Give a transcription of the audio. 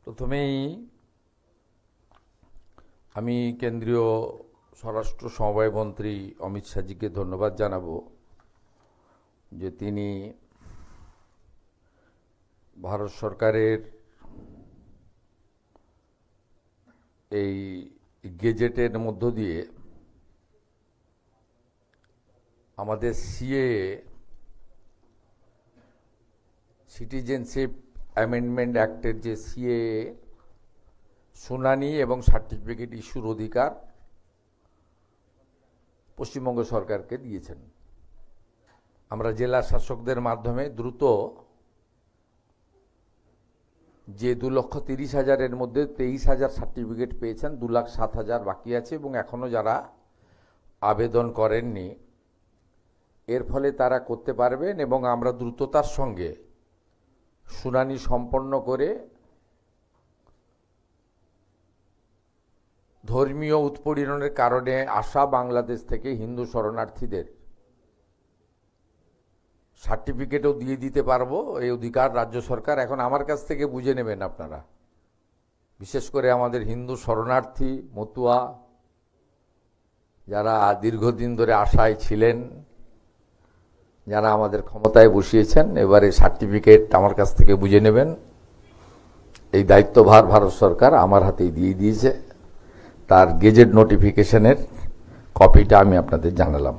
প্রথমেই আমি কেন্দ্রীয় স্বরাষ্ট্র সমবায় মন্ত্রী অমিত শাহজিকে ধন্যবাদ জানাবো যে তিনি ভারত সরকারের এই গেজেটের মধ্য দিয়ে আমাদের সিএএ সিটিজেনশিপ অ্যামেন্ডমেন্ট অ্যাক্টের যে সিএএ শুনানি এবং সার্টিফিকেট ইস্যুর অধিকার পশ্চিমবঙ্গ সরকারকে দিয়েছেন। আমরা জেলা শাসকদের মাধ্যমে দ্রুত যে 2,30,000-এর মধ্যে 23,000 সার্টিফিকেট পেয়েছেন, 2,07,000 বাকি আছে এবং এখনও যারা আবেদন করেননি এর ফলে তারা করতে পারবেন এবং আমরা দ্রুততার সঙ্গে শুনানি সম্পন্ন করে ধর্মীয় উৎপীড়নের কারণে আসা বাংলাদেশ থেকে হিন্দু শরণার্থীদের সার্টিফিকেটও দিয়ে দিতে পারবো। এই অধিকার রাজ্য সরকার এখন আমার কাছ থেকে বুঝে নেবেন আপনারা, বিশেষ করে আমাদের হিন্দু শরণার্থী মতুয়া যারা দীর্ঘদিন ধরে আশায় ছিলেন, যারা আমাদের ক্ষমতায় বসিয়েছেন, এবারে সার্টিফিকেট আমার কাছ থেকে বুঝে নেবেন। এই দায়িত্বভার ভারত সরকার আমার হাতেই দিয়ে দিয়েছে। তার গেজেট নোটিফিকেশনের কপিটা আমি আপনাদের জানালাম।